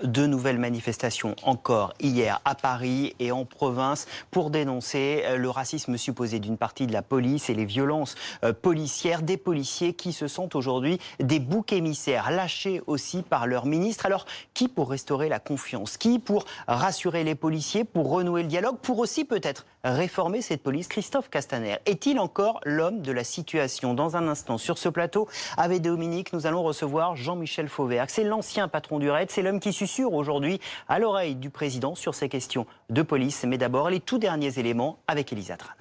2 nouvelles manifestations encore hier à Paris et en province pour dénoncer le racisme supposé d'une partie de la police et les violences policières. Des policiers qui se sentent aujourd'hui des boucs émissaires, lâchés aussi par leur ministre. Alors, qui pour restaurer la confiance? Qui pour rassurer les policiers, pour renouer le dialogue, pour aussi peut-être réformer cette police? Christophe Castaner est-il encore l'homme de la situation? Dans un instant, sur ce plateau, avec Dominique, nous allons recevoir Jean-Michel Fauvergue. C'est l'ancien patron du RAID, c'est l'homme qui susurre aujourd'hui à l'oreille du président sur ces questions de police. Mais d'abord, les tout derniers éléments avec Elisa Tran.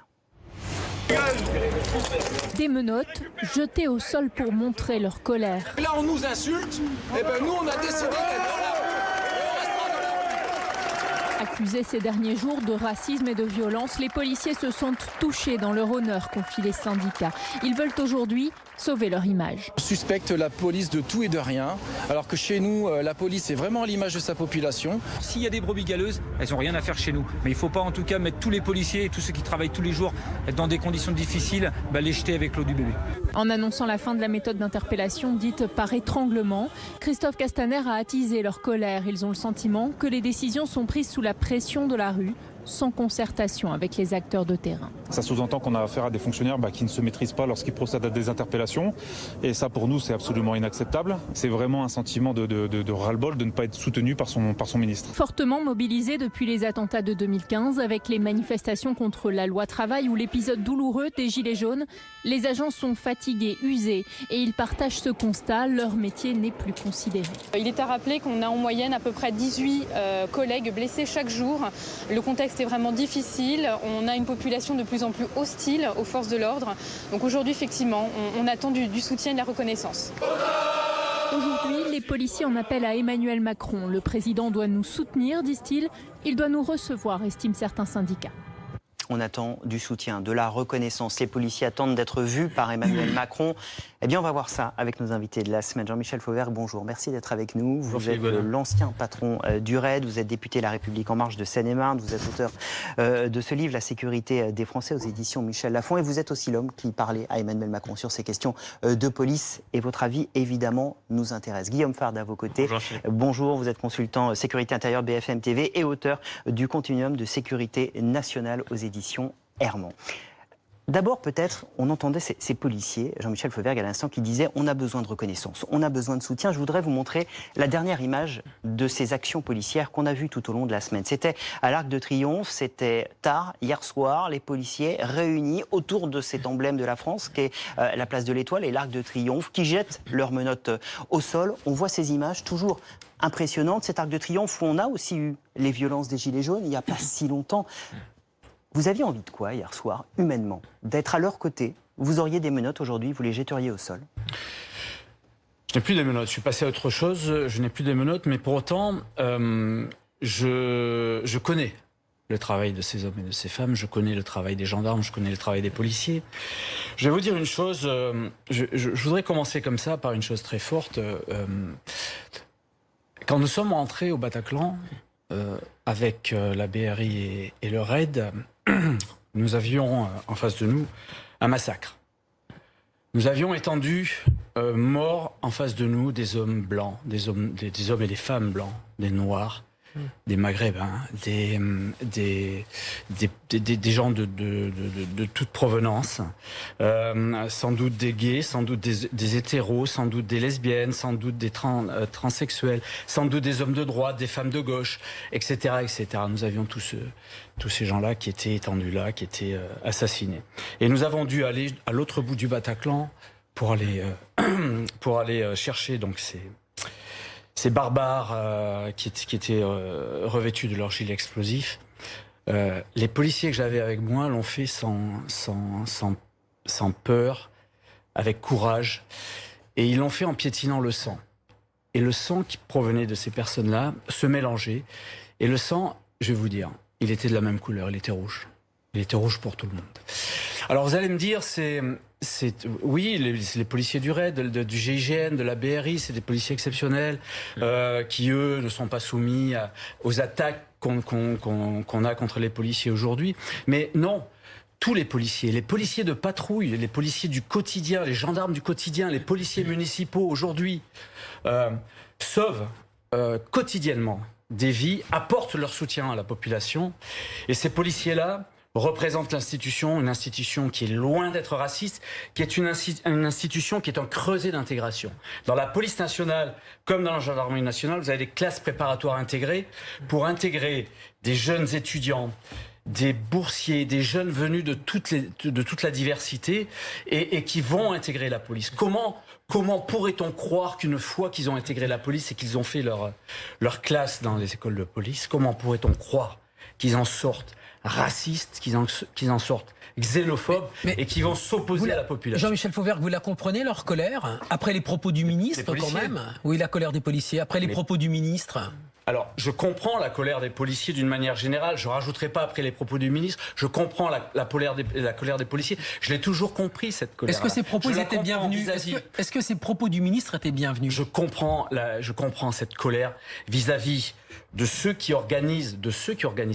Des menottes jetées au sol pour montrer leur colère. Là, on nous insulte, et ben nous, on a décidé d'être là. Accusés ces derniers jours de racisme et de violence, les policiers se sentent touchés dans leur honneur, confient les syndicats. Ils veulent aujourd'hui sauver leur image. On suspecte la police de tout et de rien, alors que chez nous, la police est vraiment à l'image de sa population. S'il y a des brebis galeuses, elles n'ont rien à faire chez nous. Mais il ne faut pas en tout cas mettre tous les policiers et tous ceux qui travaillent tous les jours dans des conditions difficiles, les jeter avec l'eau du bébé. En annonçant la fin de la méthode d'interpellation dite par étranglement, Christophe Castaner a attisé leur colère. Ils ont le sentiment que les décisions sont prises sous la pression de la rue, sans concertation avec les acteurs de terrain. Ça sous-entend qu'on a affaire à des fonctionnaires qui ne se maîtrisent pas lorsqu'ils procèdent à des interpellations. Et ça, pour nous, c'est absolument inacceptable. C'est vraiment un sentiment de ras-le-bol de ne pas être soutenu par son ministre. Fortement mobilisé depuis les attentats de 2015, avec les manifestations contre la loi travail ou l'épisode douloureux des Gilets jaunes, les agents sont fatigués, usés. Et ils partagent ce constat, leur métier n'est plus considéré. Il est à rappeler qu'on a en moyenne à peu près 18 collègues blessés chaque jour. Le contexte est vraiment difficile. On a une population de plus en plus hostile aux forces de l'ordre. Donc aujourd'hui, effectivement, on attend du soutien et de la reconnaissance. Aujourd'hui, les policiers en appellent à Emmanuel Macron. Le président doit nous soutenir, disent-ils. Il doit nous recevoir, estiment certains syndicats. On attend du soutien, de la reconnaissance. Les policiers attendent d'être vus par Emmanuel Macron. Eh bien, on va voir ça avec nos invités de la semaine. Jean-Michel Fauvergue, bonjour. Merci d'être avec nous. Vous êtes l'ancien patron du RAID. Vous êtes député La République En Marche de Seine-et-Marne. Vous êtes auteur de ce livre, La sécurité des Français, aux éditions Michel Lafon. Et vous êtes aussi l'homme qui parlait à Emmanuel Macron sur ces questions de police. Et votre avis, évidemment, nous intéresse. Guillaume Fard, à vos côtés. Bonjour. Vous êtes consultant sécurité intérieure BFM TV et auteur du Continuum de sécurité nationale aux éditions Hermon. D'abord, peut-être, on entendait ces policiers, Jean-Michel Fauvergue à l'instant, qui disaient on a besoin de reconnaissance, on a besoin de soutien. Je voudrais vous montrer la dernière image de ces actions policières qu'on a vues tout au long de la semaine. C'était à l'Arc de Triomphe, c'était tard, hier soir, les policiers réunis autour de cet emblème de la France, qui est la place de l'Étoile et l'Arc de Triomphe, qui jettent leurs menottes au sol. On voit ces images toujours impressionnantes, cet Arc de Triomphe où on a aussi eu les violences des Gilets jaunes, il n'y a pas si longtemps. Vous aviez envie de quoi hier soir, humainement? D'être à leur côté? Vous auriez des menottes aujourd'hui, vous les jetteriez au sol? Je n'ai plus des menottes, je suis passé à autre chose, je n'ai plus des menottes, mais pour autant, je connais le travail de ces hommes et de ces femmes, je connais le travail des gendarmes, je connais le travail des policiers. Je vais vous dire une chose, je voudrais commencer comme ça par une chose très forte. Quand nous sommes rentrés au Bataclan, avec la BRI et le RAID, nous avions en face de nous un massacre. Nous avions étendu morts en face de nous des hommes blancs, des hommes et des femmes blancs, des noirs, des maghrébins, des gens de toute provenance, sans doute des gays, sans doute des hétéros, sans doute des lesbiennes, sans doute des transsexuels, sans doute des hommes de droite, des femmes de gauche, etc. etc. Nous avions tous ces gens-là qui étaient étendus là, qui étaient assassinés. Et nous avons dû aller à l'autre bout du Bataclan pour aller chercher donc ces barbares qui étaient revêtus de leurs gilets explosifs. Les policiers que j'avais avec moi l'ont fait sans peur, avec courage. Et ils l'ont fait en piétinant le sang. Et le sang qui provenait de ces personnes-là se mélangeait. Et le sang, je vais vous dire, il était de la même couleur, il était rouge. Il était rouge pour tout le monde. Alors vous allez me dire, oui, les policiers du RAID, du GIGN, de la BRI, c'est des policiers exceptionnels qui, eux, ne sont pas soumis aux attaques qu'on a contre les policiers aujourd'hui. Mais non, tous les policiers de patrouille, les policiers du quotidien, les gendarmes du quotidien, les policiers municipaux aujourd'hui sauvent quotidiennement des vies, apportent leur soutien à la population. Et ces policiers-là représentent l'institution, une institution qui est loin d'être raciste, qui est une institution qui est un creuset d'intégration. Dans la police nationale, comme dans la gendarmerie nationale, vous avez des classes préparatoires intégrées pour intégrer des jeunes étudiants, des boursiers, des jeunes venus de toute la diversité et qui vont intégrer la police. Comment pourrait-on croire qu'une fois qu'ils ont intégré la police et qu'ils ont fait leur classe dans les écoles de police, comment pourrait-on croire qu'ils en sortent racistes, qu'ils en sortent xénophobes et qui vont s'opposer à la population? Jean-Michel Fauvergue, vous la comprenez, leur colère? Après les propos du ministre, quand même? Oui, la colère des policiers. Après les propos du ministre? Alors, je comprends la colère des policiers d'une manière générale. Je ne rajouterai pas après les propos du ministre. Je comprends la colère des policiers. Je l'ai toujours compris, cette colère. Est-ce que ces propos étaient bienvenus? Est-ce que ces propos du ministre étaient bienvenus? Je comprends cette colère vis-à-vis de ceux qui organisent,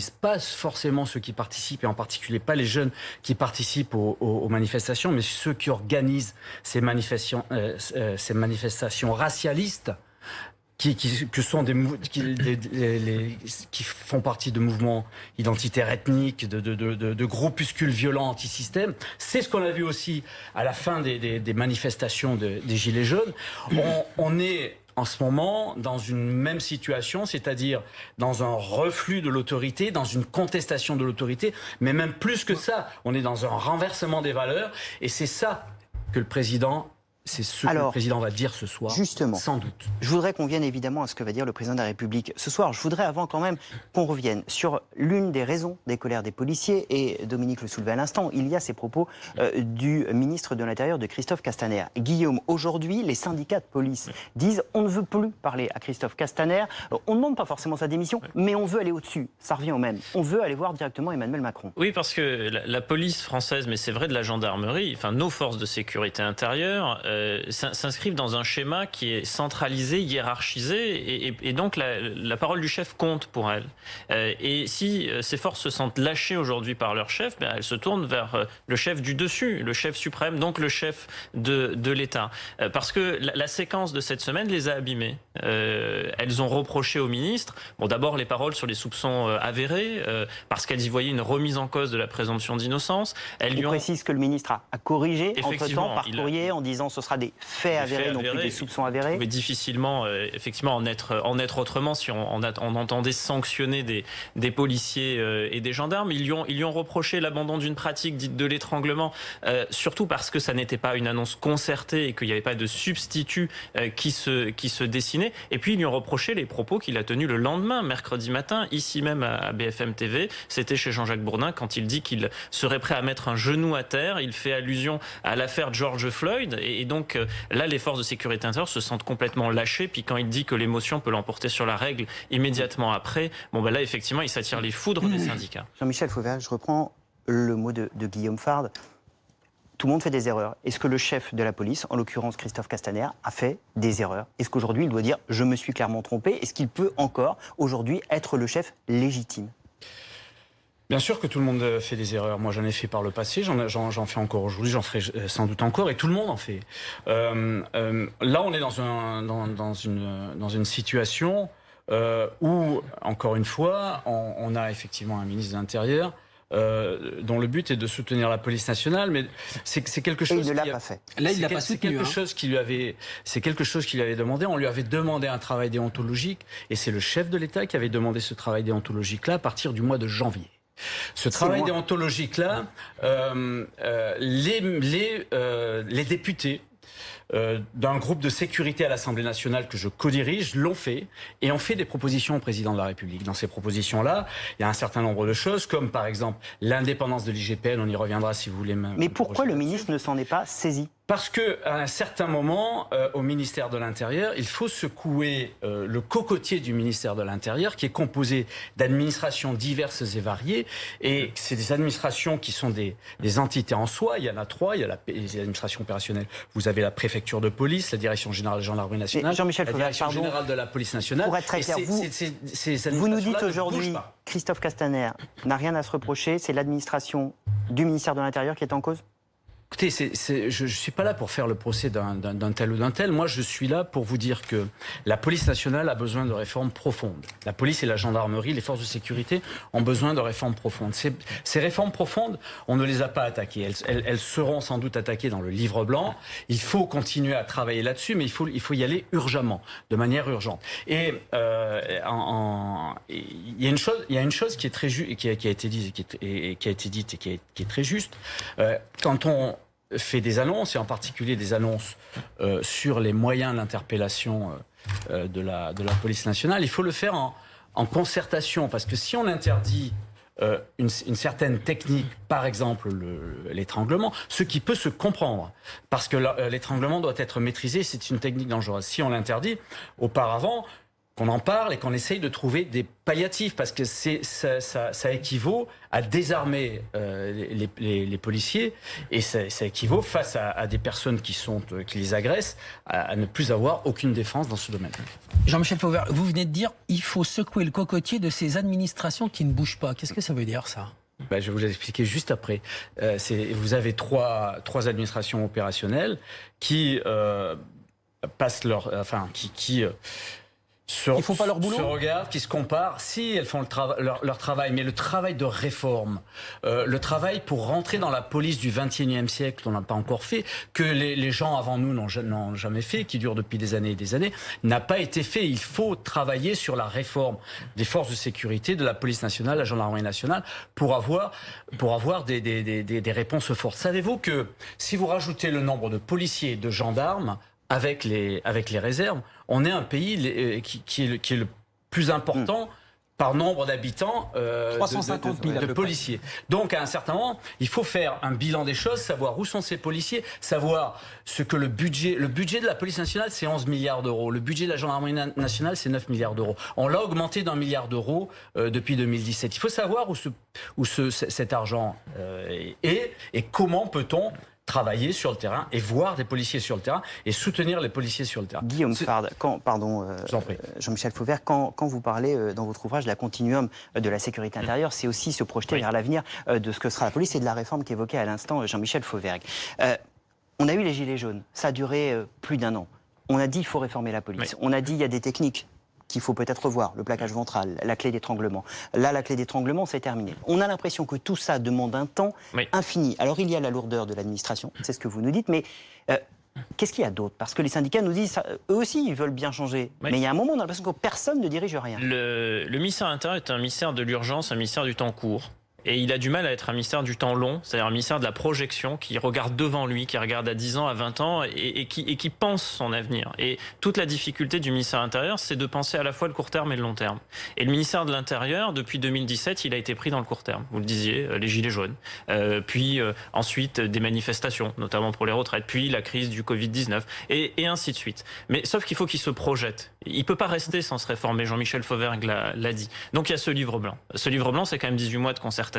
pas forcément ceux qui participent, et en particulier pas les jeunes qui participent aux manifestations, mais ceux qui organisent ces manifestations racialistes, qui font partie de mouvements identitaires ethniques, de groupuscules violents anti-système. C'est ce qu'on a vu aussi à la fin des manifestations des Gilets jaunes. On est en ce moment dans une même situation, c'est-à-dire dans un reflux de l'autorité, dans une contestation de l'autorité, mais même plus que ça, on est dans un renversement des valeurs, et c'est ça que le président... C'est ce que le président va dire ce soir, justement, sans doute. Je voudrais qu'on vienne évidemment à ce que va dire le président de la République ce soir. Je voudrais avant quand même qu'on revienne sur l'une des raisons des colères des policiers, et Dominique le soulevait à l'instant, il y a ces propos du ministre de l'Intérieur, de Christophe Castaner. Guillaume, aujourd'hui, les syndicats de police disent on ne veut plus parler à Christophe Castaner, on ne demande pas forcément sa démission, mais on veut aller au-dessus, ça revient au même. On veut aller voir directement Emmanuel Macron. Oui, parce que la police française, mais c'est vrai de la gendarmerie, enfin nos forces de sécurité intérieure, s'inscrivent dans un schéma qui est centralisé, hiérarchisé, et donc la parole du chef compte pour elles. Et si ces forces se sentent lâchées aujourd'hui par leur chef, elles se tournent vers le chef du dessus, le chef suprême, donc le chef de l'État. Parce que la séquence de cette semaine les a abîmées. Elles ont reproché au ministre, d'abord les paroles sur les soupçons avérés, parce qu'elles y voyaient une remise en cause de la présomption d'innocence. On précise que le ministre a corrigé entre-temps par courrier en disant ce sera des faits avérés, non plus des soupçons avérés. Mais difficilement, effectivement, en être autrement si on entendait sanctionner des policiers et des gendarmes. Ils lui ont reproché l'abandon d'une pratique dite de l'étranglement, surtout parce que ça n'était pas une annonce concertée et qu'il n'y avait pas de substitut qui se dessinait. Et puis ils lui ont reproché les propos qu'il a tenus le lendemain, mercredi matin, ici même à BFM TV. C'était chez Jean-Jacques Bourdin quand il dit qu'il serait prêt à mettre un genou à terre. Il fait allusion à l'affaire George Floyd et donc là, les forces de sécurité intérieure se sentent complètement lâchées. Puis quand il dit que l'émotion peut l'emporter sur la règle immédiatement après, là, effectivement, il s'attire les foudres des syndicats. Jean-Michel Fauvergue, je reprends le mot de Guillaume Fard. Tout le monde fait des erreurs. Est-ce que le chef de la police, en l'occurrence Christophe Castaner, a fait des erreurs? Est-ce qu'aujourd'hui, il doit dire « je me suis clairement trompé » Est-ce qu'il peut encore, aujourd'hui, être le chef légitime? Bien sûr que tout le monde fait des erreurs. Moi, j'en ai fait par le passé, j'en fais encore aujourd'hui, j'en ferai sans doute encore, et tout le monde en fait. Là, on est dans une situation où, encore une fois, on a effectivement un ministre de l'Intérieur dont le but est de soutenir la police nationale, mais c'est quelque chose. Et il ne l'a pas fait. Là, il l'a pas soutenu. C'est quelque chose qu'il lui avait demandé. On lui avait demandé un travail déontologique, et c'est le chef de l'État qui avait demandé ce travail déontologique-là à partir du mois de janvier. Ce travail déontologique-là, les députés d'un groupe de sécurité à l'Assemblée nationale que je co-dirige l'ont fait et ont fait des propositions au président de la République. Dans ces propositions-là, il y a un certain nombre de choses, comme par exemple l'indépendance de l'IGPN, on y reviendra si vous voulez. Mais pourquoi le ministre ne s'en est pas saisi ? Parce qu'à un certain moment, au ministère de l'Intérieur, il faut secouer le cocotier du ministère de l'Intérieur, qui est composé d'administrations diverses et variées. Et c'est des administrations qui sont des entités en soi. Il y en a 3. Il y a les administrations opérationnelles. Vous avez la préfecture de police, la direction générale de la gendarmerie nationale, la direction générale de la police nationale. Pour être très clair, vous nous dites aujourd'hui, Christophe Castaner n'a rien à se reprocher, c'est l'administration du ministère de l'Intérieur qui est en cause ? Écoutez, je ne suis pas là pour faire le procès d'un tel ou d'un tel. Moi, je suis là pour vous dire que la police nationale a besoin de réformes profondes. La police et la gendarmerie, les forces de sécurité ont besoin de réformes profondes. Ces réformes profondes, on ne les a pas attaquées. Elles seront sans doute attaquées dans le livre blanc. Il faut continuer à travailler là-dessus, mais il faut y aller urgemment, de manière urgente. Et il y a une chose qui est très qui a été dite et qui est très juste. Quand on fait des annonces, et en particulier des annonces sur les moyens d'interpellation de la police nationale, il faut le faire en concertation, parce que si on interdit une certaine technique, par exemple l'étranglement, ce qui peut se comprendre, parce que l'étranglement doit être maîtrisé, c'est une technique dangereuse. Si on l'interdit, auparavant, qu'on en parle et qu'on essaye de trouver des palliatifs, parce que ça équivaut à désarmer les policiers, et ça équivaut, face à des personnes qui les agressent, à ne plus avoir aucune défense dans ce domaine. Jean-Michel Fauvergue, vous venez de dire il faut secouer le cocotier de ces administrations qui ne bougent pas. Qu'est-ce que ça veut dire, ça ? Je vais vous expliquer juste après. Vous avez trois administrations opérationnelles qui passent ils font pas leur boulot. Se regardent, qui se comparent. Si elles font leur travail, mais le travail de réforme, le travail pour rentrer dans la police du XXIe siècle, on n'a pas encore fait, que les gens avant nous n'ont jamais fait, qui dure depuis des années et des années, n'a pas été fait. Il faut travailler sur la réforme des forces de sécurité, de la police nationale, la gendarmerie nationale, pour avoir des réponses fortes. Savez-vous que si vous rajoutez le nombre de policiers et de gendarmes avec les réserves, on est un pays qui est le plus important par nombre d'habitants 350 000 de policiers. Donc à un certain moment, il faut faire un bilan des choses, savoir où sont ces policiers, savoir ce que le budget de la police nationale, c'est 11 milliards d'euros. Le budget de la gendarmerie nationale, c'est 9 milliards d'euros. On l'a augmenté d'1 milliard d'euros depuis 2017. Il faut savoir où cet argent est et comment peut-on travailler sur le terrain et voir des policiers sur le terrain et soutenir les policiers sur le terrain. Guillaume Fard, Jean-Michel Fauvergue, quand vous parlez dans votre ouvrage de la continuum de la sécurité intérieure, c'est aussi se projeter vers l'avenir de ce que sera la police et de la réforme qu'évoquait à l'instant Jean-Michel Fauvergue. On a eu les Gilets jaunes, ça a duré plus d'1 an. On a dit qu'il faut réformer la police. On a dit qu'il y a des techniques qu'il faut peut-être revoir, le plaquage ventral, la clé d'étranglement. Là, la clé d'étranglement, c'est terminé. On a l'impression que tout ça demande un temps infini. Alors, il y a la lourdeur de l'administration, c'est ce que vous nous dites, mais qu'est-ce qu'il y a d'autre? Parce que les syndicats nous disent, eux aussi, ils veulent bien changer. Mais il y a un moment, on a l'impression que personne ne dirige rien. Le ministère de l'Intérieur est un ministère de l'urgence, un ministère du temps court. Et il a du mal à être un ministère du temps long, c'est-à-dire un ministère de la projection qui regarde devant lui, qui regarde à 10 ans, à 20 ans et qui pense son avenir. Et toute la difficulté du ministère de l'Intérieur, c'est de penser à la fois le court terme et le long terme. Et le ministère de l'Intérieur, depuis 2017, il a été pris dans le court terme. Vous le disiez, les Gilets jaunes. Puis ensuite des manifestations, notamment pour les retraites. Puis la crise du Covid-19 et ainsi de suite. Mais sauf qu'il faut qu'il se projette. Il ne peut pas rester sans se réformer. Jean-Michel Fauvergue l'a dit. Donc il y a ce livre blanc. Ce livre blanc, c'est quand même 18 mois de concertation.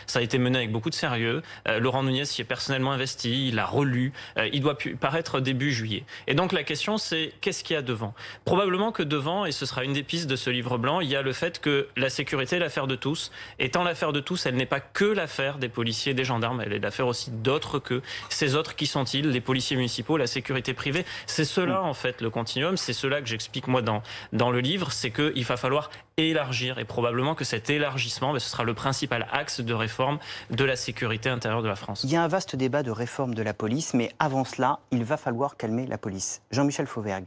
Ça a été mené avec beaucoup de sérieux. Laurent Nunez s'y est personnellement investi, il l'a relu. Il doit paraître début juillet. Et donc la question, c'est qu'est-ce qu'il y a devant? Probablement que devant, et ce sera une des pistes de ce livre blanc, il y a le fait que la sécurité est l'affaire de tous. Étant l'affaire de tous, elle n'est pas que l'affaire des policiers et des gendarmes, elle est l'affaire aussi d'autres que. Ces autres, qui sont-ils? Les policiers municipaux, la sécurité privée. C'est cela, en fait, le continuum. C'est cela que j'explique, moi, dans le livre. C'est qu'il va falloir élargir. Et probablement que cet élargissement, ce sera le principal axe de réforme de la sécurité intérieure de la France. Il y a un vaste débat de réforme de la police, mais avant cela, il va falloir calmer la police. Jean-Michel Fauvergue,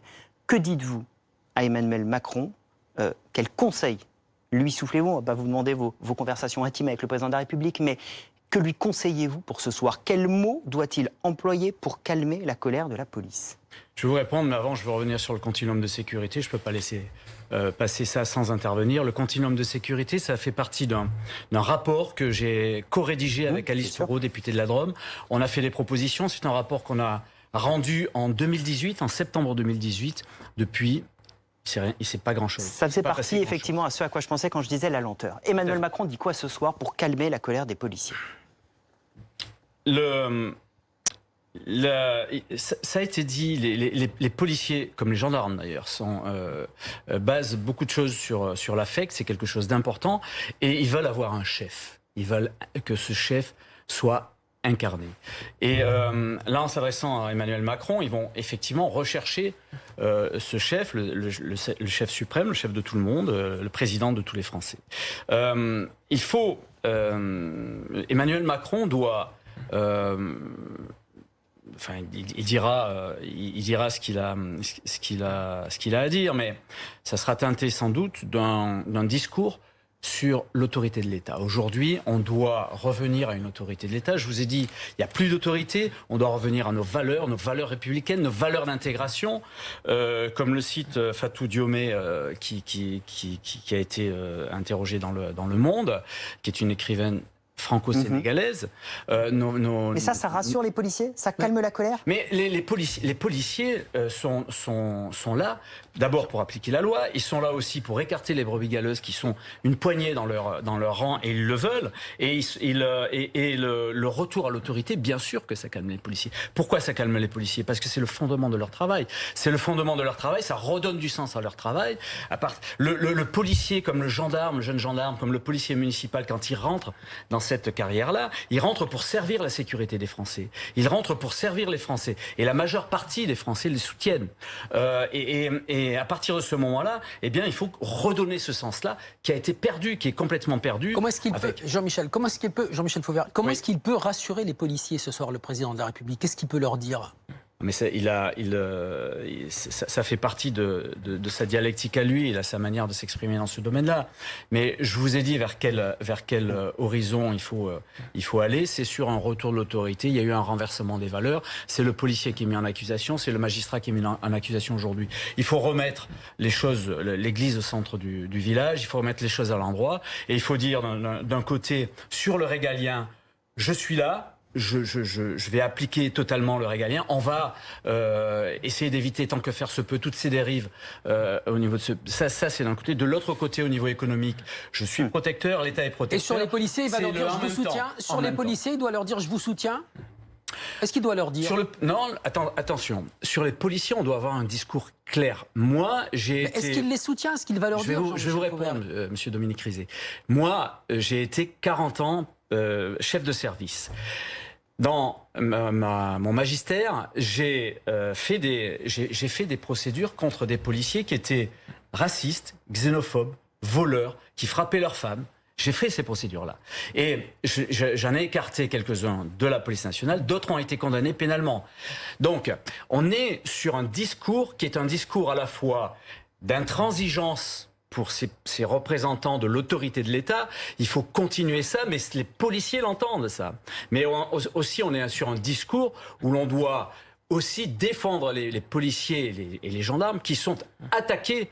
que dites-vous à Emmanuel Macron? Quel conseil lui soufflez-vous? On ne va pas vous demander vos conversations intimes avec le président de la République, mais que lui conseillez-vous pour ce soir? Quels mots doit-il employer pour calmer la colère de la police? Je vais vous répondre, mais avant, je veux revenir sur le continuum de sécurité. Je ne peux pas laisser passer ça sans intervenir. Le continuum de sécurité, ça fait partie d'un rapport que j'ai co-rédigé avec Alice Thoreau, députée de la Drôme. On a fait des propositions. C'est un rapport qu'on a rendu en 2018, en septembre 2018. Depuis, il ne s'est pas grand-chose. Ça faisait partie effectivement à ce à quoi je pensais quand je disais la lenteur. Emmanuel Macron dit quoi ce soir pour calmer la colère des policiers? Ça a été dit, les policiers, comme les gendarmes d'ailleurs, basent beaucoup de choses sur l'affect, c'est quelque chose d'important, et ils veulent avoir un chef. Ils veulent que ce chef soit incarner. Et là, en s'adressant à Emmanuel Macron, ils vont effectivement rechercher ce chef, le chef suprême, le chef de tout le monde, le président de tous les Français. Il faut... Emmanuel Macron doit... Enfin, il dira ce qu'il a à dire, mais ça sera teinté sans doute d'un discours sur l'autorité de l'État. Aujourd'hui, on doit revenir à une autorité de l'État. Je vous ai dit, il n'y a plus d'autorité. On doit revenir à nos valeurs républicaines, nos valeurs d'intégration. Comme le cite Fatou Diomé, qui a été interrogé dans le Monde, qui est une écrivaine franco-sénégalaise. Mais ça rassure les policiers? Ça calme la colère? Mais les policiers sont là, d'abord pour appliquer la loi, ils sont là aussi pour écarter les brebis galeuses qui sont une poignée dans leur rang, et ils le veulent. Et le retour à l'autorité, bien sûr que ça calme les policiers. Pourquoi ça calme les policiers? Parce que c'est le fondement de leur travail. C'est le fondement de leur travail, ça redonne du sens à leur travail. Le policier, comme le jeune gendarme, comme le policier municipal, quand il rentre dans cette carrière-là, il rentre pour servir la sécurité des Français. Il rentre pour servir les Français. Et la majeure partie des Français les soutiennent. Et à partir de ce moment-là, eh bien, il faut redonner ce sens-là qui a été perdu, qui est complètement perdu. Comment est-ce qu'il peut, Jean-Michel Fauvergue, est-ce qu'il peut rassurer les policiers ce soir, le président de la République? Qu'est-ce qu'il peut leur dire? Mais ça fait partie de sa dialectique à lui, il a sa manière de s'exprimer dans ce domaine-là. Mais je vous ai dit vers quel horizon il faut aller. C'est sur un retour de l'autorité. Il y a eu un renversement des valeurs. C'est le policier qui est mis en accusation, c'est le magistrat qui est mis en accusation aujourd'hui. Il faut remettre les choses, l'église au centre du village. Il faut remettre les choses à l'endroit. Et il faut dire d'un côté, sur le régalien, je suis là. Je vais appliquer totalement le régalien. On va essayer d'éviter tant que faire se peut toutes ces dérives au niveau de ça c'est d'un côté. De l'autre côté, au niveau économique, je suis protecteur, l'État est protecteur. Et sur les policiers, il va leur dire je vous soutiens. Sur les policiers, il doit leur dire je vous soutiens. Est-ce qu'il doit leur dire Non, attention. Sur les policiers, on doit avoir un discours clair. Moi, Est-ce qu'il les soutient? Est-ce qu'il va leur dire Je vais vous répondre, monsieur Dominique Rizet. Moi, j'ai été 40 ans chef de service. Dans mon magistère, j'ai fait des procédures contre des policiers qui étaient racistes, xénophobes, voleurs, qui frappaient leurs femmes. J'ai fait ces procédures-là. Et j'en ai écarté quelques-uns de la police nationale, d'autres ont été condamnés pénalement. Donc, on est sur un discours qui est un discours à la fois d'intransigeance pour ces représentants de l'autorité de l'État. Il faut continuer ça, mais les policiers l'entendent, ça. Mais aussi, on est sur un discours où l'on doit aussi défendre les policiers et les gendarmes qui sont attaqués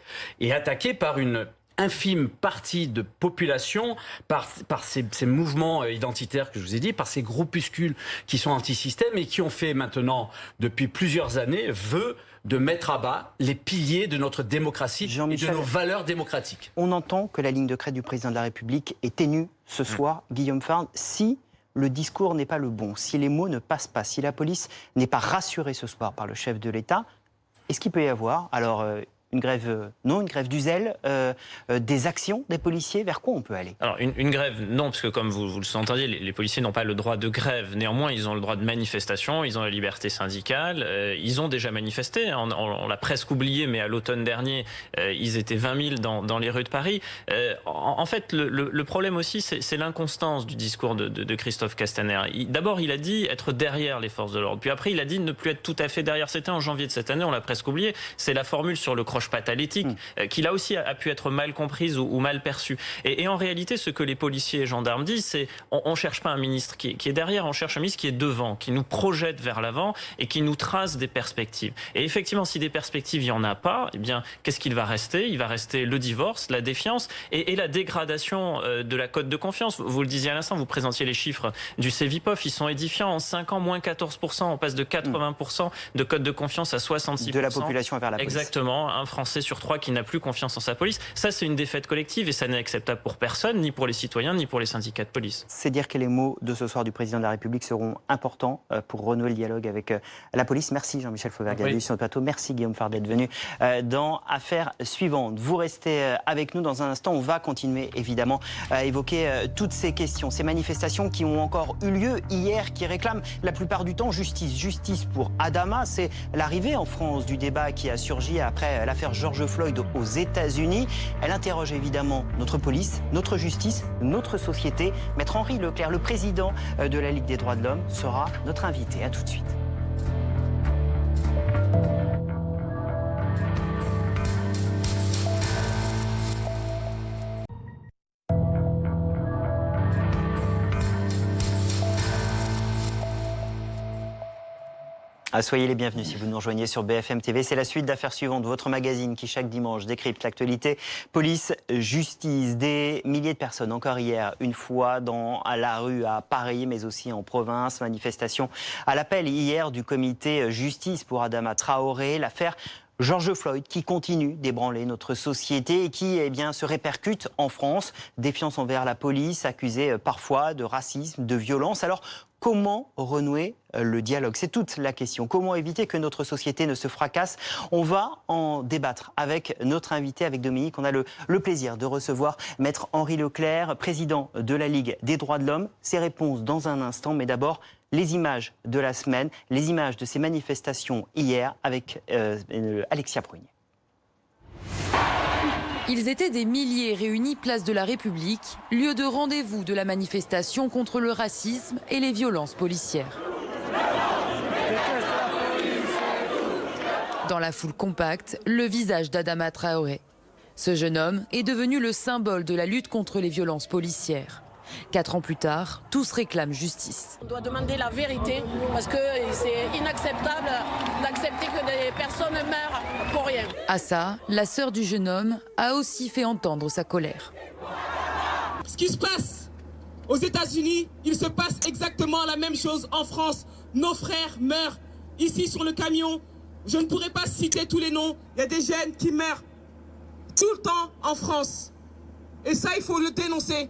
par une infime partie de population, par ces mouvements identitaires que je vous ai dit, par ces groupuscules qui sont anti-système et qui ont fait maintenant, depuis plusieurs années, vœu de mettre à bas les piliers de notre démocratie et de nos valeurs démocratiques. On entend que la ligne de crête du président de la République est ténue ce soir, Guillaume Fard. Si le discours n'est pas le bon, si les mots ne passent pas, si la police n'est pas rassurée ce soir par le chef de l'État, est-ce qu'il peut y avoir une grève, non, une grève du zèle, des actions des policiers, vers quoi on peut aller? Alors une grève, non, parce que comme vous le entendiez, les policiers n'ont pas le droit de grève. Néanmoins, ils ont le droit de manifestation, ils ont la liberté syndicale, ils ont déjà manifesté, on l'a presque oublié, mais à l'automne dernier, ils étaient 20 000 dans les rues de Paris. En fait, le problème aussi, c'est l'inconstance du discours de Christophe Castaner. D'abord, il a dit être derrière les forces de l'ordre, puis après, il a dit ne plus être tout à fait derrière. C'était en janvier de cette année, on l'a presque oublié. C'est la formule sur le croche-patte à l'éthique, qui là aussi a pu être mal comprise ou mal perçue. Et en réalité, ce que les policiers et gendarmes disent, c'est on cherche pas un ministre qui est derrière, on cherche un ministre qui est devant, qui nous projette vers l'avant et qui nous trace des perspectives. Et effectivement, si des perspectives, il n'y en a pas, eh bien, qu'est-ce qu'il va rester? Il va rester le divorce, la défiance et la dégradation de la cote de confiance. Vous le disiez à l'instant, vous présentiez les chiffres du Cevipof, ils sont édifiants. En 5 ans, moins 14%, on passe de 80% de cote de confiance à 66%. De la population vers la police. Exactement. Un Français sur 3 qui n'a plus confiance en sa police. Ça, c'est une défaite collective et ça n'est acceptable pour personne, ni pour les citoyens, ni pour les syndicats de police. C'est dire que les mots de ce soir du président de la République seront importants pour renouer le dialogue avec la police. Merci Jean-Michel Fauvergue sur le plateau. Merci Guillaume Fard d'être venu dans Affaires suivantes. Vous restez avec nous dans un instant. On va continuer évidemment à évoquer toutes ces questions, ces manifestations qui ont encore eu lieu hier, qui réclament la plupart du temps justice. Justice pour Adama, c'est l'arrivée en France du débat qui a surgi après l'affaire George Floyd aux États-Unis. Elle interroge évidemment notre police, notre justice, notre société. Maître Henri Leclerc, le président de la Ligue des droits de l'homme, sera notre invité. À tout de suite. Soyez les bienvenus si vous nous rejoignez sur BFM TV. C'est la suite d'Affaires suivantes, votre magazine qui chaque dimanche décrypte l'actualité police, justice. Des milliers de personnes encore hier, une fois dans la rue à Paris, mais aussi en province. Manifestation à l'appel hier du comité justice pour Adama Traoré. L'affaire George Floyd qui continue d'ébranler notre société et qui se répercute en France. Défiance envers la police, accusée parfois de racisme, de violence. Alors, comment renouer le dialogue? C'est toute la question. Comment éviter que notre société ne se fracasse? On va en débattre avec notre invité, avec Dominique. On a le plaisir de recevoir Maître Henri Leclerc, président de la Ligue des droits de l'homme. Ses réponses dans un instant, mais d'abord les images de la semaine, les images de ces manifestations hier avec Alexia Prunier. Ils étaient des milliers réunis place de la République, lieu de rendez-vous de la manifestation contre le racisme et les violences policières. Dans la foule compacte, le visage d'Adama Traoré. Ce jeune homme est devenu le symbole de la lutte contre les violences policières. 4 ans plus tard, tous réclament justice. On doit demander la vérité parce que c'est inacceptable d'accepter que des personnes meurent pour rien. Assa, la sœur du jeune homme, a aussi fait entendre sa colère. Ce qui se passe aux États-Unis, il se passe exactement la même chose en France. Nos frères meurent ici sur le camion. Je ne pourrais pas citer tous les noms. Il y a des jeunes qui meurent tout le temps en France. Et ça, il faut le dénoncer.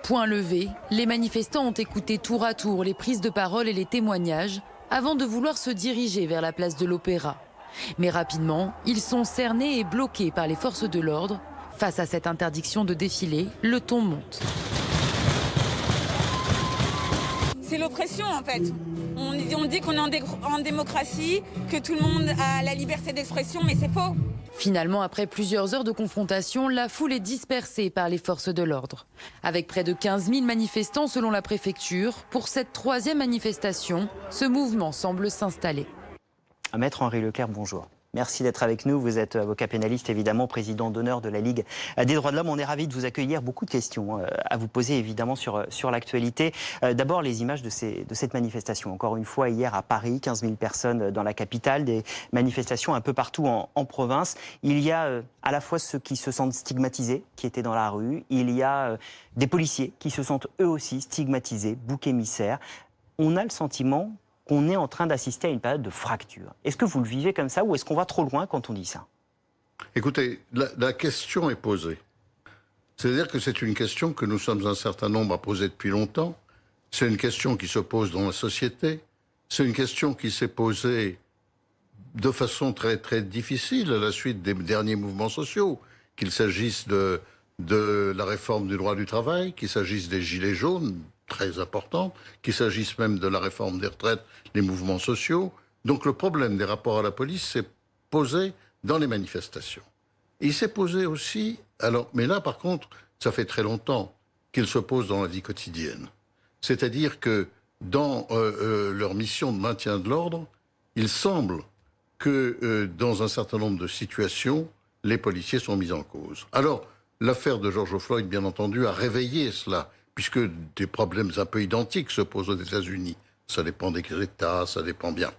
Point levé, les manifestants ont écouté tour à tour les prises de parole et les témoignages avant de vouloir se diriger vers la place de l'Opéra. Mais rapidement, ils sont cernés et bloqués par les forces de l'ordre. Face à cette interdiction de défiler, le ton monte. C'est l'oppression en fait. On dit qu'on est en démocratie, que tout le monde a la liberté d'expression, mais c'est faux. Finalement, après plusieurs heures de confrontation, la foule est dispersée par les forces de l'ordre. Avec près de 15 000 manifestants selon la préfecture, pour cette 3e manifestation, ce mouvement semble s'installer. Maître Henri Leclerc, bonjour. Merci d'être avec nous. Vous êtes avocat pénaliste, évidemment, président d'honneur de la Ligue des droits de l'homme. On est ravis de vous accueillir. Beaucoup de questions à vous poser, évidemment, sur l'actualité. D'abord, les images de cette manifestation. Encore une fois, hier à Paris, 15 000 personnes dans la capitale, des manifestations un peu partout en province. Il y a à la fois ceux qui se sentent stigmatisés, qui étaient dans la rue. Il y a des policiers qui se sentent eux aussi stigmatisés, boucs émissaires. On a le sentiment qu'on est en train d'assister à une période de fracture. Est-ce que vous le vivez comme ça ou est-ce qu'on va trop loin quand on dit ça? Écoutez, la question est posée. C'est-à-dire que c'est une question que nous sommes un certain nombre à poser depuis longtemps. C'est une question qui se pose dans la société. C'est une question qui s'est posée de façon très, très difficile à la suite des derniers mouvements sociaux. Qu'il s'agisse de la réforme du droit du travail, qu'il s'agisse des gilets jaunes, très importante, qu'il s'agisse même de la réforme des retraites, les mouvements sociaux. Donc le problème des rapports à la police s'est posé dans les manifestations. Il s'est posé aussi, mais là par contre, ça fait très longtemps qu'il se pose dans la vie quotidienne. C'est-à-dire que dans leur mission de maintien de l'ordre, il semble que dans un certain nombre de situations, les policiers sont mis en cause. Alors, l'affaire de George Floyd, bien entendu, a réveillé cela, puisque des problèmes un peu identiques se posent aux États-Unis. Ça dépend des États, ça dépend bien.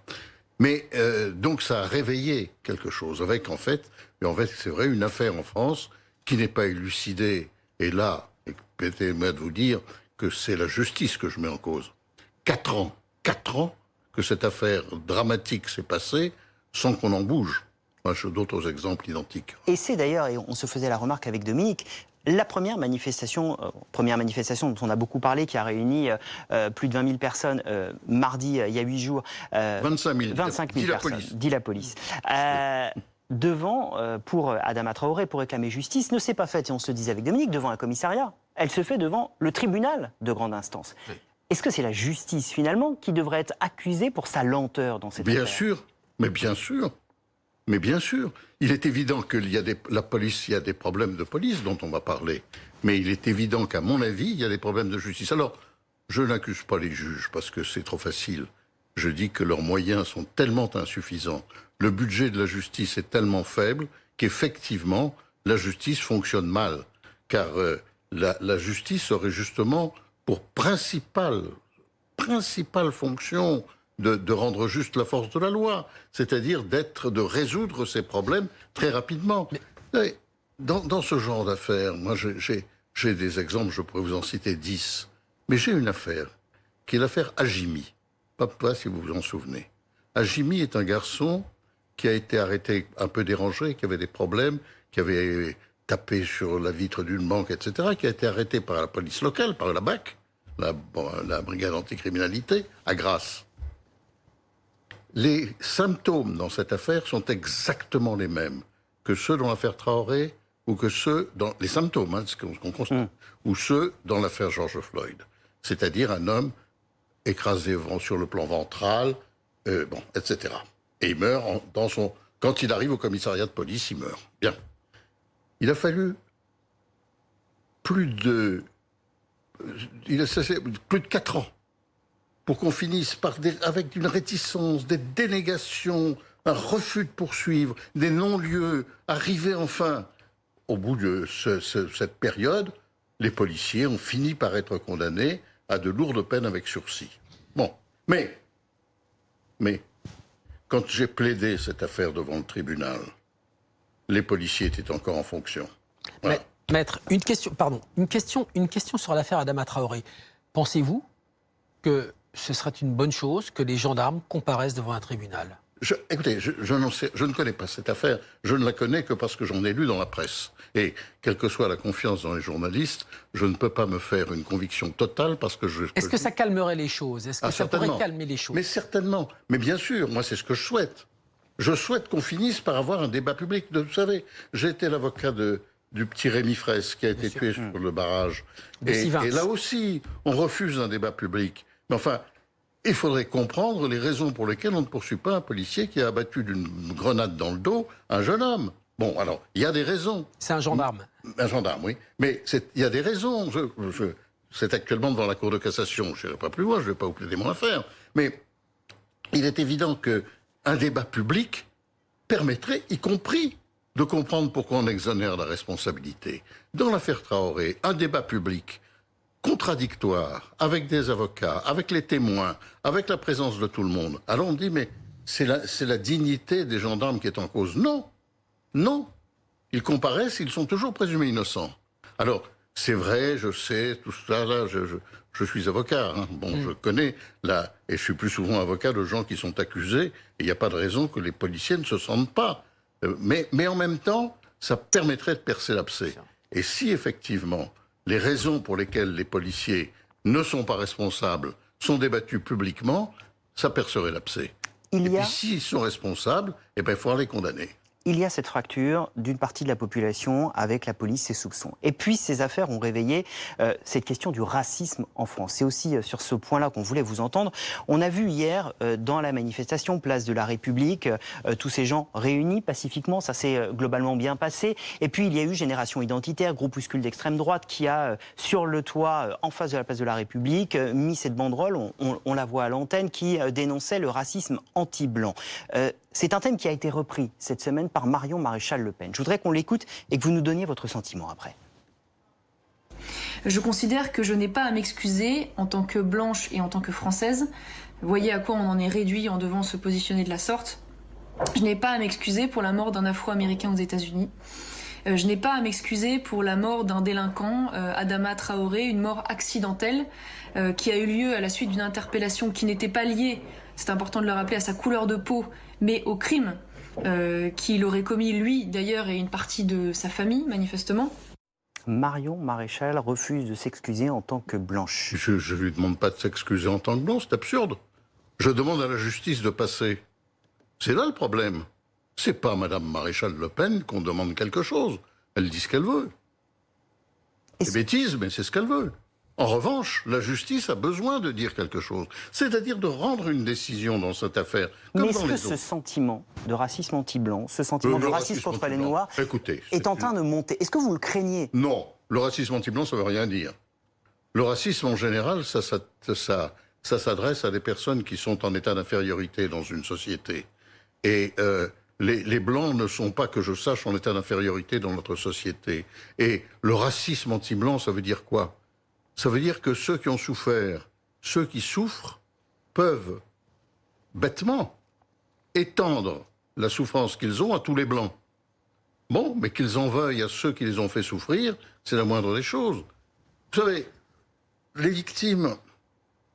Mais donc ça a réveillé quelque chose, avec en fait c'est vrai, une affaire en France qui n'est pas élucidée. Et là, permettez-moi de vous dire que c'est la justice que je mets en cause. 4 ans que cette affaire dramatique s'est passée sans qu'on en bouge. Moi, j'ai d'autres exemples identiques. Et c'est d'ailleurs, et on se faisait la remarque avec Dominique, la première manifestation dont on a beaucoup parlé, qui a réuni plus de 20 000 personnes mardi, il y a 8 jours. 25 000 personnes, dit la police. Pour Adama Traoré, pour réclamer justice, ne s'est pas faite, et on se le disait avec Dominique, devant un commissariat. Elle se fait devant le tribunal de grande instance. Oui. Est-ce que c'est la justice, finalement, qui devrait être accusée pour sa lenteur dans cette affaire ? Bien sûr, mais bien sûr. Mais bien sûr. Il est évident qu'il y a il y a des problèmes de police dont on va parler. Mais il est évident qu'à mon avis, il y a des problèmes de justice. Alors, je n'accuse pas les juges parce que c'est trop facile. Je dis que leurs moyens sont tellement insuffisants. Le budget de la justice est tellement faible qu'effectivement, la justice fonctionne mal. Car la justice aurait justement pour principale fonction de rendre juste la force de la loi, c'est-à-dire de résoudre ces problèmes très rapidement. Mais dans ce genre d'affaires, moi j'ai des exemples, je pourrais vous en citer 10, mais j'ai une affaire, qui est l'affaire Hajimi. Pas si vous vous en souvenez. Hajimi est un garçon qui a été arrêté un peu dérangé, qui avait des problèmes, qui avait tapé sur la vitre d'une banque, etc., qui a été arrêté par la police locale, par la BAC, la brigade anticriminalité, à Grasse. Les symptômes dans cette affaire sont exactement les mêmes que ceux dans l'affaire Traoré ou que ceux dans les symptômes, ce qu'on constate, ou ceux dans l'affaire George Floyd. C'est-à-dire un homme écrasé sur le plan ventral, etc. Et il meurt quand il arrive au commissariat de police, il meurt. Bien. Il a fallu plus de 4 ans pour qu'on finisse avec une réticence, des dénégations, un refus de poursuivre, des non-lieux, arriver enfin. Au bout de cette période, les policiers ont fini par être condamnés à de lourdes peines avec sursis. Bon, mais quand j'ai plaidé cette affaire devant le tribunal, les policiers étaient encore en fonction. Voilà. Maître, une question sur l'affaire Adama Traoré. Pensez-vous que ce serait une bonne chose que les gendarmes comparaissent devant un tribunal ? Écoutez, je ne connais pas cette affaire. Je ne la connais que parce que j'en ai lu dans la presse. Et quelle que soit la confiance dans les journalistes, je ne peux pas me faire une conviction totale parce que Est-ce que ça calmerait les choses ? Est-ce que ça pourrait calmer les choses ? Mais certainement. Mais bien sûr, moi c'est ce que je souhaite. Je souhaite qu'on finisse par avoir un débat public. Vous savez, j'ai été l'avocat du petit Rémi Fraisse qui a été tué sur le barrage. Et là aussi, on refuse un débat public. Mais enfin, il faudrait comprendre les raisons pour lesquelles on ne poursuit pas un policier qui a abattu d'une grenade dans le dos un jeune homme. Bon, alors, il y a des raisons. C'est un gendarme. Un gendarme, oui. Mais il y a des raisons. C'est actuellement devant la Cour de cassation. Je n'irai pas plus loin, je ne vais pas vous plaider mon affaire. Mais il est évident qu'un débat public permettrait, y compris, de comprendre pourquoi on exonère la responsabilité. Dans l'affaire Traoré, un débat public contradictoire, avec des avocats, avec les témoins, avec la présence de tout le monde. Alors on dit, mais c'est la dignité des gendarmes qui est en cause. Non, non. Ils comparaissent, ils sont toujours présumés innocents. Alors, c'est vrai, je sais, tout ça, là, je suis avocat. Hein. Bon, je connais, là, et je suis plus souvent avocat de gens qui sont accusés, et il n'y a pas de raison que les policiers ne se sentent pas. Mais en même temps, ça permettrait de percer l'abcès. Et si, effectivement, les raisons pour lesquelles les policiers ne sont pas responsables sont débattues publiquement, ça percerait l'abcès. Et puis s'ils sont responsables, il faudra les condamner. Il y a cette fracture d'une partie de la population avec la police, ses soupçons. Et puis ces affaires ont réveillé cette question du racisme en France. C'est aussi sur ce point-là qu'on voulait vous entendre. On a vu hier dans la manifestation Place de la République tous ces gens réunis pacifiquement, ça s'est globalement bien passé. Et puis il y a eu Génération Identitaire, groupuscule d'extrême droite qui a sur le toit en face de la Place de la République mis cette banderole, on la voit à l'antenne, qui dénonçait le racisme anti-blanc. C'est un thème qui a été repris cette semaine par Marion Maréchal Le Pen. Je voudrais qu'on l'écoute et que vous nous donniez votre sentiment après. Je considère que je n'ai pas à m'excuser en tant que blanche et en tant que française. Vous voyez à quoi on en est réduit en devant se positionner de la sorte. Je n'ai pas à m'excuser pour la mort d'un Afro-Américain aux États-Unis. Je n'ai pas à m'excuser pour la mort d'un délinquant, Adama Traoré, une mort accidentelle qui a eu lieu à la suite d'une interpellation qui n'était pas liée, c'est important de le rappeler, à sa couleur de peau, mais au crime qu'il aurait commis, lui d'ailleurs, et une partie de sa famille, manifestement. Marion Maréchal refuse de s'excuser en tant que blanche. Je ne lui demande pas de s'excuser en tant que blanche, c'est absurde. Je demande à la justice de passer. C'est là le problème. C'est pas à Mme Maréchal Le Pen qu'on demande quelque chose. Elle dit ce qu'elle veut. C'est bêtise, mais c'est ce qu'elle veut. En revanche, la justice a besoin de dire quelque chose, c'est-à-dire de rendre une décision dans cette affaire. Mais est-ce que ce sentiment de racisme anti-blanc, ce sentiment de racisme contre les Noirs est en train de monter? Est-ce que vous le craignez? Non, le racisme anti-blanc, ça ne veut rien dire. Le racisme, en général, ça s'adresse à des personnes qui sont en état d'infériorité dans une société. Et les Blancs ne sont pas, que je sache, en état d'infériorité dans notre société. Et le racisme anti-blanc, ça veut dire quoi? Ça veut dire que ceux qui ont souffert, ceux qui souffrent, peuvent bêtement étendre la souffrance qu'ils ont à tous les Blancs. Bon, mais qu'ils en veuillent à ceux qui les ont fait souffrir, c'est la moindre des choses. Vous savez, les victimes,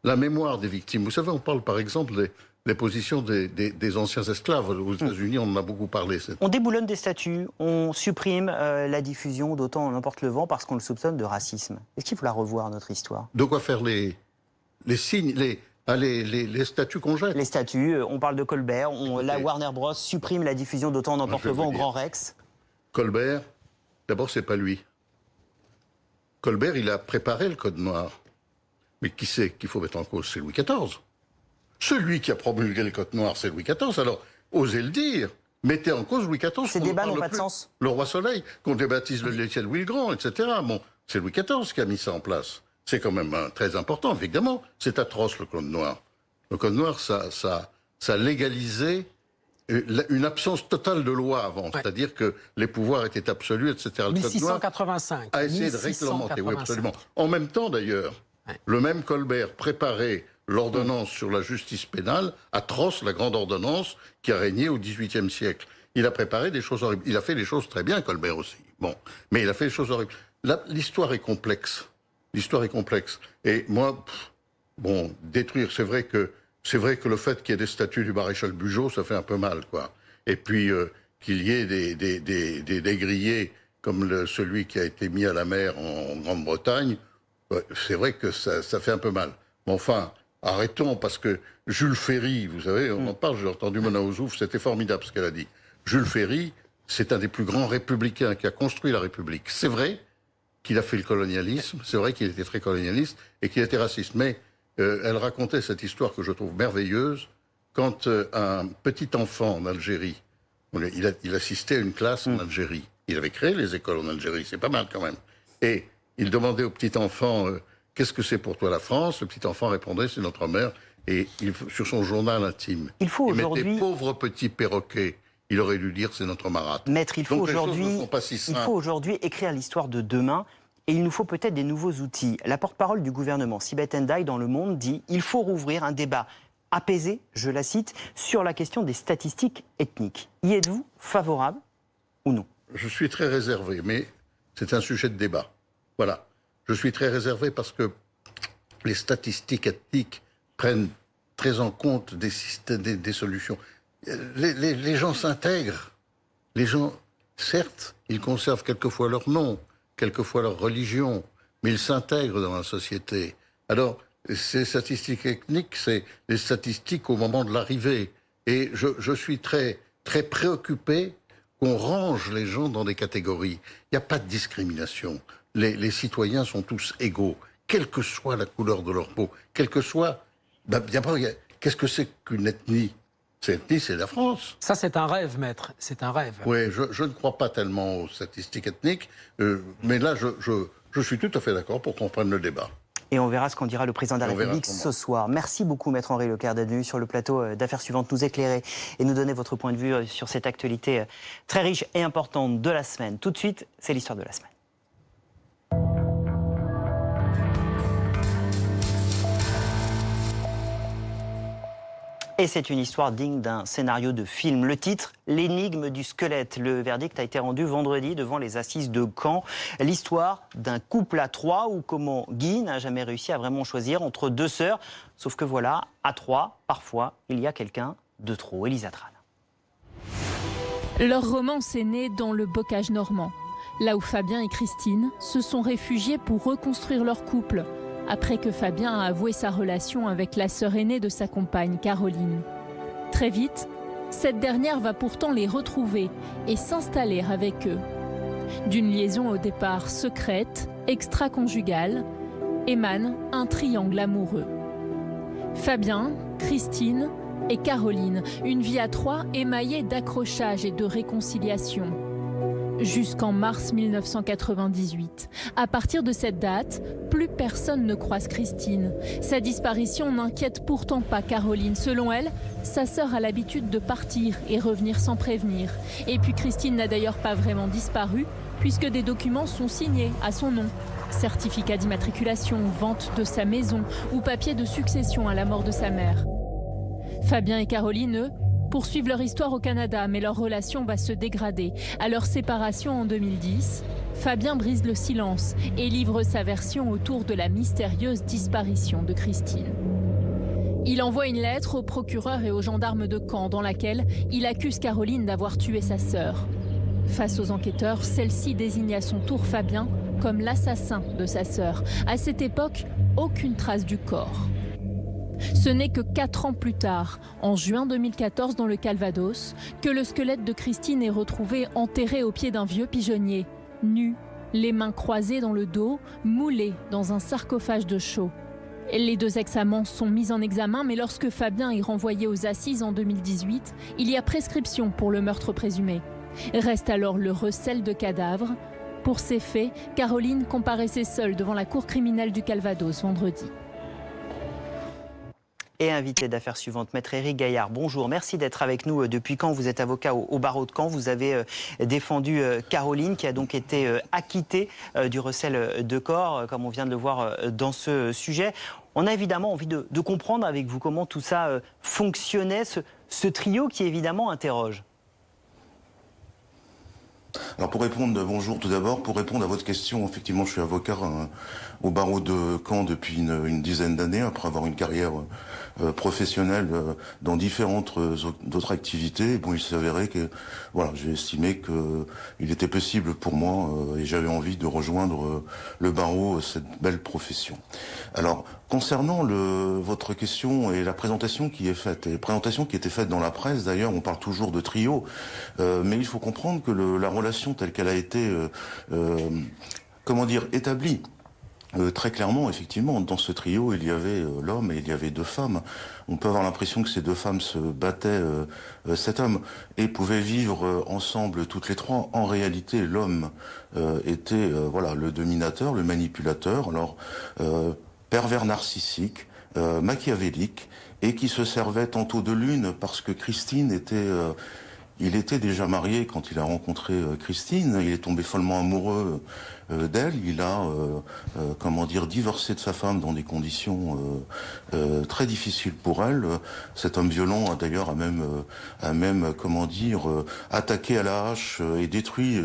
la mémoire des victimes, vous savez, on parle par exemple des positions des anciens esclaves. Aux États-Unis, on en a beaucoup parlé. On déboulonne des statues, on supprime la diffusion d'Autant en emporte le vent parce qu'on le soupçonne de racisme. Est-ce qu'il faut la revoir, notre histoire? De quoi faire les signes, les statues qu'on jette? Les statues, on parle de Colbert, la Warner Bros. Supprime la diffusion d'Autant en emporte le vent au Grand Rex. Colbert, d'abord, c'est pas lui. Colbert, il a préparé le Code noir. Mais qui c'est qu'il faut mettre en cause? C'est Louis XIV. Celui qui a promulgué le Code noir, c'est Louis XIV. Alors, osez le dire. Mettez en cause Louis XIV. Ces débats n'ont pas de sens. Le roi Soleil, qu'on débaptise le ciel Louis le Grand, etc. Bon, c'est Louis XIV qui a mis ça en place. C'est quand même très important, évidemment. C'est atroce, le Code noir. Le Code noir, ça légalisait une absence totale de loi avant. Ouais. C'est-à-dire que les pouvoirs étaient absolus, etc. Le 1685. A essayé de réglementer, oui, absolument. En même temps, d'ailleurs, le même Colbert préparait l'ordonnance sur la justice pénale, atroce, la grande ordonnance qui a régné au XVIIIe siècle. Il a préparé des choses horribles. Il a fait des choses très bien, Colbert aussi. Bon, mais il a fait des choses horribles. L'histoire est complexe. L'histoire est complexe. Et moi, bon, détruire, c'est vrai que le fait qu'il y ait des statues du maréchal Bugeaud, ça fait un peu mal, quoi. Et puis qu'il y ait des grillés comme celui qui a été mis à la mer en Grande-Bretagne, c'est vrai que ça fait un peu mal. Mais enfin, arrêtons, parce que Jules Ferry, vous savez, on en parle, j'ai entendu Mona Ozouf, c'était formidable ce qu'elle a dit. Jules Ferry, c'est un des plus grands républicains qui a construit la République. C'est vrai qu'il a fait le colonialisme, c'est vrai qu'il était très colonialiste et qu'il était raciste. Mais elle racontait cette histoire que je trouve merveilleuse quand un petit enfant en Algérie, il assistait à une classe en Algérie. Il avait créé les écoles en Algérie, c'est pas mal quand même. Et il demandait au petit enfant qu'est-ce que c'est pour toi la France? Le petit enfant répondait c'est notre mère. Et sur son journal intime, il mettait pauvre petit perroquet. Il aurait dû dire c'est notre marâtre. Maître, il faut aujourd'hui écrire l'histoire de demain. Et il nous faut peut-être des nouveaux outils. La porte-parole du gouvernement, Sibeth Ndiaye, dans Le Monde, dit « Il faut rouvrir un débat apaisé, je la cite, sur la question des statistiques ethniques ». Y êtes-vous favorable ou non? Je suis très réservé, mais c'est un sujet de débat. Voilà. Je suis très réservé parce que les statistiques ethniques prennent très en compte des solutions. Les gens s'intègrent. Les gens, certes, ils conservent quelquefois leur nom, quelquefois leur religion, mais ils s'intègrent dans la société. Alors, ces statistiques ethniques, c'est les statistiques au moment de l'arrivée. Et je suis très, très préoccupé qu'on range les gens dans des catégories. Il n'y a pas de discrimination. Les citoyens sont tous égaux, quelle que soit la couleur de leur peau, quelle que soit... qu'est-ce que c'est qu'une ethnie? Cette ethnie, c'est la France. Ça, c'est un rêve, maître. C'est un rêve. Oui, je ne crois pas tellement aux statistiques ethniques, mais là, je suis tout à fait d'accord pour qu'on prenne le débat. Et on verra ce qu'en dira le président de la République ce soir. Merci beaucoup, Maître Henri Leclerc, d'être venu sur le plateau d'Affaires suivantes, nous éclairer et nous donner votre point de vue sur cette actualité très riche et importante de la semaine. Tout de suite, c'est l'histoire de la semaine. Et c'est une histoire digne d'un scénario de film. Le titre, L'énigme du squelette. Le verdict a été rendu vendredi devant les assises de Caen. L'histoire d'un couple à trois où comment Guy n'a jamais réussi à vraiment choisir entre deux sœurs. Sauf que voilà, à trois, parfois, il y a quelqu'un de trop. Elisa Trane. Leur romance est née dans le bocage normand, là où Fabien et Christine se sont réfugiés pour reconstruire leur couple, après que Fabien a avoué sa relation avec la sœur aînée de sa compagne, Caroline. Très vite, cette dernière va pourtant les retrouver et s'installer avec eux. D'une liaison au départ secrète, extra-conjugale, émane un triangle amoureux. Fabien, Christine et Caroline, une vie à trois émaillée d'accrochages et de réconciliation. Jusqu'en mars 1998. À partir de cette date, plus personne ne croise Christine. Sa disparition n'inquiète pourtant pas Caroline. Selon elle, sa sœur a l'habitude de partir et revenir sans prévenir. Et puis Christine n'a d'ailleurs pas vraiment disparu, puisque des documents sont signés à son nom. Certificat d'immatriculation, vente de sa maison ou papier de succession à la mort de sa mère. Fabien et Caroline, eux, poursuivent leur histoire au Canada, mais leur relation va se dégrader. À leur séparation en 2010, Fabien brise le silence et livre sa version autour de la mystérieuse disparition de Christine. Il envoie une lettre au procureur et aux gendarmes de Caen dans laquelle il accuse Caroline d'avoir tué sa sœur. Face aux enquêteurs, celle-ci désigne à son tour Fabien comme l'assassin de sa sœur. À cette époque, aucune trace du corps. Ce n'est que 4 ans plus tard, en juin 2014 dans le Calvados, que le squelette de Christine est retrouvé enterré au pied d'un vieux pigeonnier, nu, les mains croisées dans le dos, moulé dans un sarcophage de chaux. Les 2 ex-amants sont mis en examen, mais lorsque Fabien est renvoyé aux assises en 2018, il y a prescription pour le meurtre présumé. Reste alors le recel de cadavres. Pour ces faits, Caroline comparaissait seule devant la cour criminelle du Calvados vendredi. Et invité d'affaires suivante, Maître Éric Gaillard. Bonjour, merci d'être avec nous. Depuis Caen, vous êtes avocat au barreau de Caen. Vous avez défendu Caroline, qui a donc été acquittée du recel de corps, comme on vient de le voir dans ce sujet. On a évidemment envie de comprendre avec vous comment tout ça fonctionnait, ce trio qui évidemment interroge. Alors pour répondre, bonjour tout d'abord, pour répondre à votre question, effectivement je suis avocat au barreau de Caen depuis une dizaine d'années, après avoir une carrière professionnelle dans différentes d'autres activités. Bon, il s'est avéré que voilà, j'ai estimé qu'il était possible pour moi et j'avais envie de rejoindre le barreau, cette belle profession. Alors concernant votre question et la présentation qui est faite, et la présentation qui était faite dans la presse d'ailleurs, on parle toujours de trio, mais il faut comprendre que la relation telle qu'elle a été, établie, très clairement, effectivement, dans ce trio, il y avait l'homme et il y avait 2 femmes. On peut avoir l'impression que ces 2 femmes se battaient, cet homme, et pouvaient vivre ensemble toutes les 3. En réalité, l'homme était le dominateur, le manipulateur, alors pervers narcissique, machiavélique, et qui se servait tantôt de l'une parce que Christine était... il était déjà marié quand il a rencontré Christine, il est tombé follement amoureux d'elle, il a divorcé de sa femme dans des conditions très difficiles pour elle. Cet homme violent a même attaqué à la hache et détruit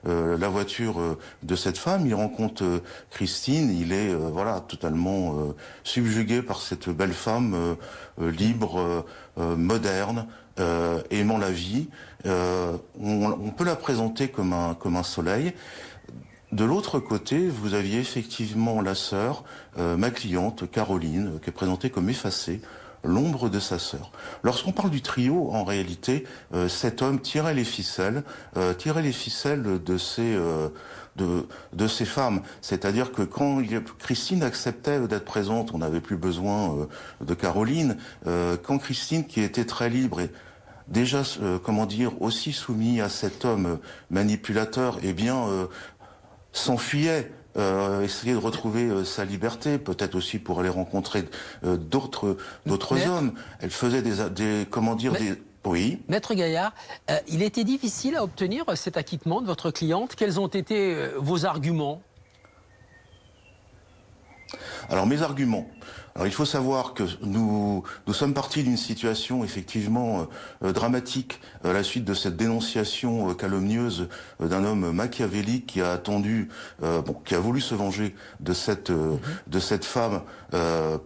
la voiture de cette femme. Il rencontre Christine, il est totalement subjugué par cette belle femme libre, moderne, aimant la vie. On peut la présenter comme un soleil. De l'autre côté, vous aviez effectivement la sœur, ma cliente, Caroline, qui est présentée comme effacée, l'ombre de sa sœur. Lorsqu'on parle du trio, en réalité, cet homme tirait les ficelles de ces femmes. C'est-à-dire que quand Christine acceptait d'être présente, on n'avait plus besoin de Caroline. Quand Christine, qui était très libre et déjà, aussi soumis à cet homme manipulateur, s'enfuyait, essayait de retrouver sa liberté, peut-être aussi pour aller rencontrer d'autres hommes. Elle faisait Oui. Maître Gaillard, il était difficile à obtenir cet acquittement de votre cliente. Quels ont été vos arguments ? Alors mes arguments. Alors il faut savoir que nous sommes partis d'une situation effectivement dramatique à la suite de cette dénonciation calomnieuse d'un homme machiavélique qui a attendu, qui a voulu se venger de cette femme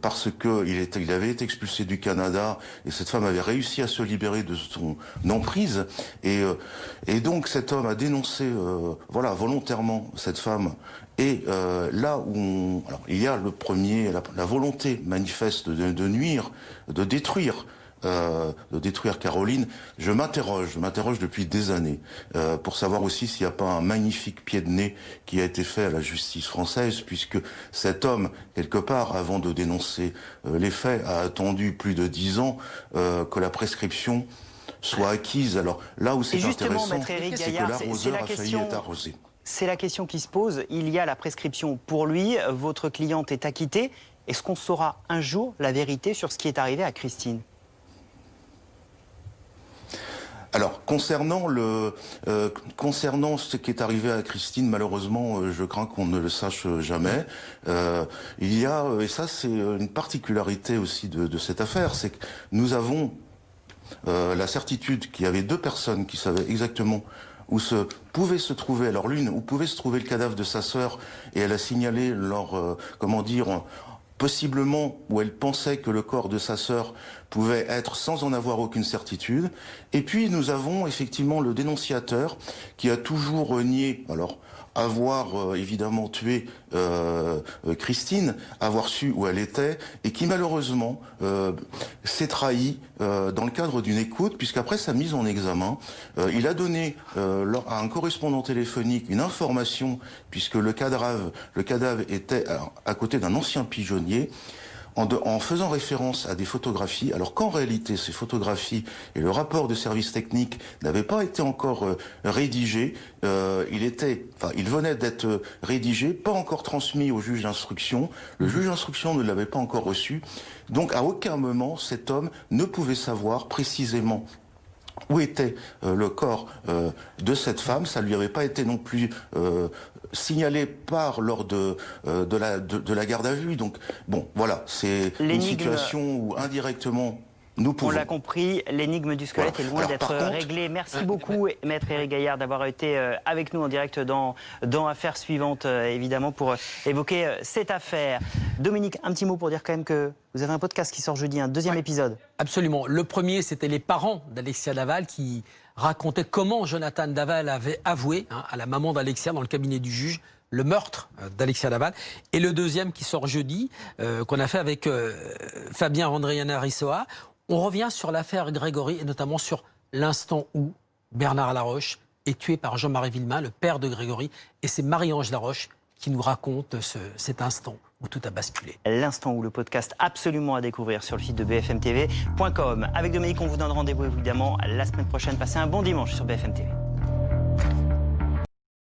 parce que il avait été expulsé du Canada et cette femme avait réussi à se libérer de son emprise et donc cet homme a dénoncé volontairement cette femme. Et là où il y a le premier, la volonté manifeste de nuire, de détruire Caroline, je m'interroge depuis des années pour savoir aussi s'il n'y a pas un magnifique pied de nez qui a été fait à la justice française, puisque cet homme, quelque part, avant de dénoncer les faits, a attendu plus de 10 ans que la prescription soit acquise. Alors là où c'est intéressant, c'est que l'arroseur a failli être arrosé. C'est la question qui se pose. Il y a la prescription pour lui. Votre cliente est acquittée. Est-ce qu'on saura un jour la vérité sur ce qui est arrivé à Christine ? Alors, concernant ce qui est arrivé à Christine, malheureusement, je crains qu'on ne le sache jamais. Il y a, et ça c'est une particularité aussi de cette affaire, c'est que nous avons la certitude qu'il y avait 2 personnes qui savaient exactement où pouvait se trouver, alors l'une, où pouvait se trouver le cadavre de sa sœur, et elle a signalé possiblement où elle pensait que le corps de sa sœur pouvait être sans en avoir aucune certitude. Et puis nous avons effectivement le dénonciateur qui a toujours nié, alors avoir évidemment tué Christine, avoir su où elle était, et qui malheureusement s'est trahi dans le cadre d'une écoute, puisqu'après sa mise en examen, il a donné à un correspondant téléphonique une information, puisque le cadavre était à côté d'un ancien pigeonnier, en faisant référence à des photographies, alors qu'en réalité ces photographies et le rapport de service technique n'avaient pas été encore rédigés. Il venait d'être rédigé, pas encore transmis au juge d'instruction. Le juge d'instruction ne l'avait pas encore reçu. Donc à aucun moment cet homme ne pouvait savoir précisément où était le corps de cette femme. Ça lui avait pas été non plus signalé lors de la garde à vue. Donc bon, voilà, c'est une situation où indirectement nous pouvons. On l'a compris, l'énigme du squelette est loin d'être réglée. Merci beaucoup, Maître Éric Gaillard, d'avoir été avec nous en direct dans Affaires suivantes, évidemment, pour évoquer cette affaire. Dominique, un petit mot pour dire quand même que vous avez un podcast qui sort jeudi, un deuxième épisode. Absolument. Le premier, c'était les parents d'Alexia Daval qui racontaient comment Jonathan Daval avait avoué à la maman d'Alexia dans le cabinet du juge le meurtre d'Alexia Daval. Et le deuxième qui sort jeudi, qu'on a fait avec Fabien Andriana Rissoa. On revient sur l'affaire Grégory et notamment sur l'instant où Bernard Laroche est tué par Jean-Marie Villemain, le père de Grégory. Et c'est Marie-Ange Laroche qui nous raconte cet instant où tout a basculé. L'instant où le podcast absolument à découvrir sur le site de bfmtv.com. Avec Dominique, on vous donne rendez-vous évidemment la semaine prochaine. Passez un bon dimanche sur BFM TV.